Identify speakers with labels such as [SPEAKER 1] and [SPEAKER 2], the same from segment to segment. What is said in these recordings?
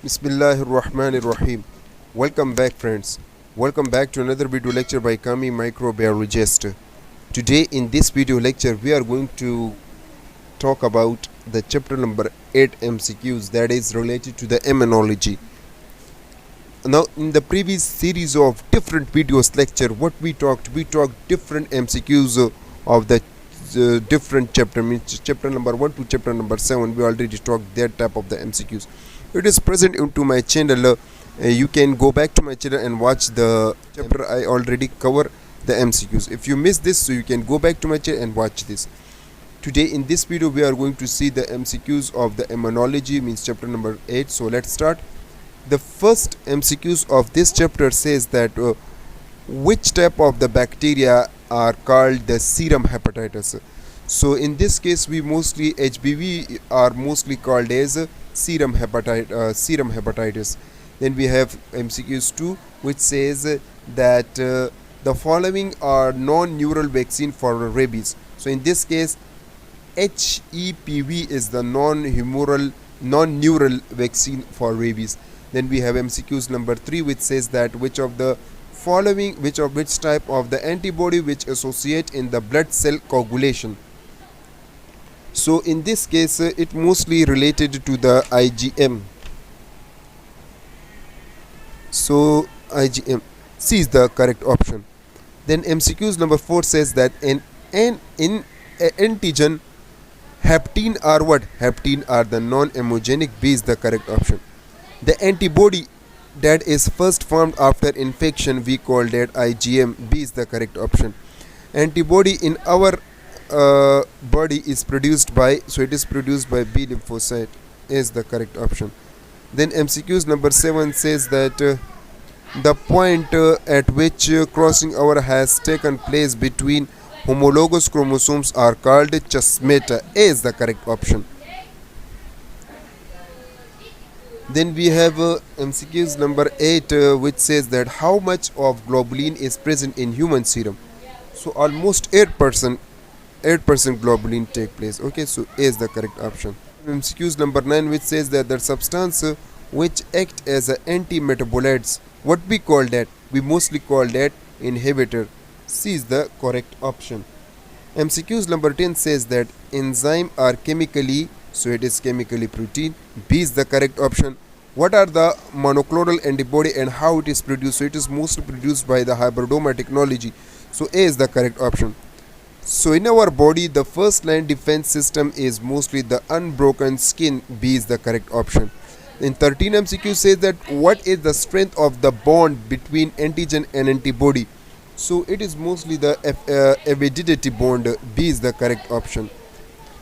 [SPEAKER 1] Bismillahirrahmanirrahim. Welcome back, friends. Welcome back to another video lecture by Kami Microbiologist. Today in this video lecture we are going to talk about the chapter number 8 MCQs, that is related to the immunology. Now in the previous series of different videos lecture, what we talked different MCQs of the different chapter, means chapter number 1 to chapter number 7. We already talked that type of the MCQs. It is present into my channel. You can go back to my channel and watch the chapter. I already cover the MCQs. If you miss this, so you can go back to my channel and watch this. Today in this video we are going to see the MCQs of the immunology, means chapter number 8. So let's start. The first MCQs of this chapter says that which type of the bacteria are called the serum hepatitis. So in this case we mostly HBV are mostly called as serum hepatitis. Then we have MCQs 2, which says that the following are non-neural vaccine for rabies. So in this case HEPV is the non-neural vaccine for rabies. Then we have MCQs number 3, which says that which type of the antibody which associate in the blood cell coagulation. So in this case it mostly related to the IgM. So IgM, C is the correct option. Then MCQs number 4 says that in antigen haptene are what? Haptene are the non-immunogenic. B is the correct option. The antibody that is first formed after infection, we call that IgM. B is the correct option. Antibody in our body is produced by, so it is produced by B lymphocyte, is the correct option. Then MCQs number 7 says that the point at which crossing over has taken place between homologous chromosomes are called chasmata. A is the correct option. Then we have MCQs number 8, which says that how much of globulin is present in human serum. So almost 8% globulin take place. Okay, so A is the correct option. MCQs number 9, which says that the substance which act as anti-metabolites, what we call that? We mostly call that inhibitor. C is the correct option. MCQs number 10 says that enzyme are chemically, so it is chemically protein. B is the correct option. What are the monoclonal antibody and how it is produced? So it is mostly produced by the hybridoma technology. So A is the correct option. So in our body the first line defense system is mostly the unbroken skin. B is the correct option. In 13 MCQ says that what is the strength of the bond between antigen and antibody? So it is mostly the avidity bond. B is the correct option.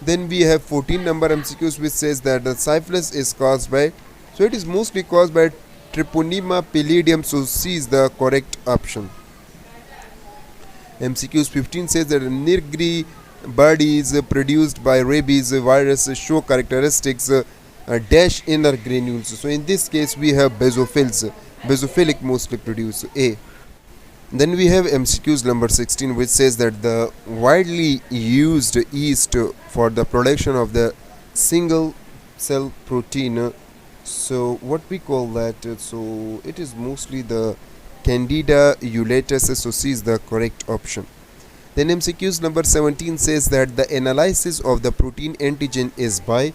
[SPEAKER 1] Then we have 14 number MCQs, which says that the syphilis is caused by, so it is mostly caused by Treponema pallidum. So C is the correct option. MCQs 15 says that Nigri bodies produced by rabies virus show characteristics dash inner granules. So in this case we have basophilic mostly produce. A. Then we have MCQs number 16, which says that the widely used yeast for the production of the single cell protein, so what we call that, so it is mostly the Candida ulatus. So C is the correct option. Then MCQs number 17 says that the analysis of the protein antigen is by,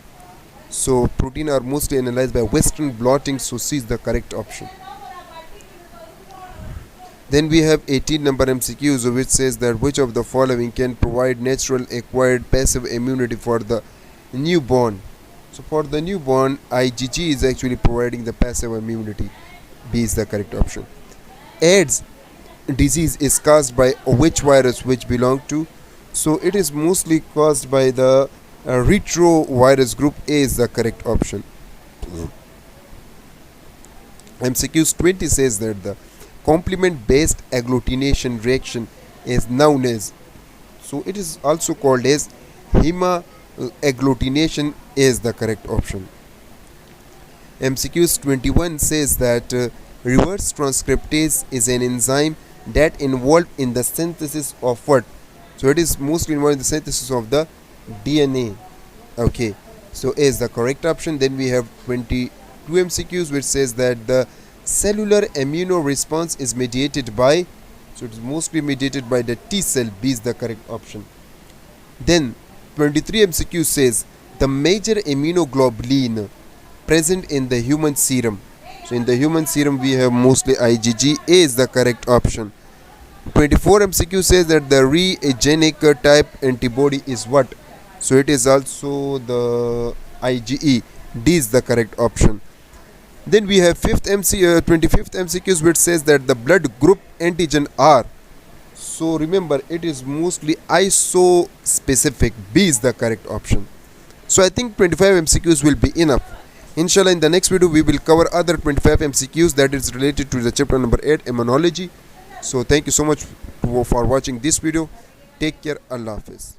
[SPEAKER 1] so protein are mostly analyzed by Western blotting. So C is the correct option. Then we have 18 number MCQs, which says that which of the following can provide natural acquired passive immunity for the newborn. So for the newborn, IgG is actually providing the passive immunity. B is the correct option. AIDS disease is caused by which virus which belong to? So it is mostly caused by the retrovirus group. A is the correct option. MCQs 20 says that the complement based agglutination reaction is known as, so it is also called as hemagglutination. Is the correct option. MCQs 21 says that reverse transcriptase is an enzyme that involved in the synthesis of what? So it is mostly involved in the synthesis of the DNA. Okay, so A is the correct option. Then we have 22 2 MCQs which says that the cellular immuno response is mediated by, so it is mostly mediated by the T cell. B is the correct option. Then 23 MCQ says the major immunoglobulin present in the human serum. So in the human serum we have mostly IgG. A is the correct option. 24 MCQ says that the reagenic type antibody is what? So it is also the IgE. D is the correct option. Then we have 25th MCQs which says that the blood group antigen R. So remember, it is mostly iso-specific. B is the correct option. So I think 25 MCQs will be enough. Inshallah, in the next video we will cover other 25 MCQs that is related to the chapter number 8, Immunology. So thank you so much for watching this video. Take care. Allah Hafiz.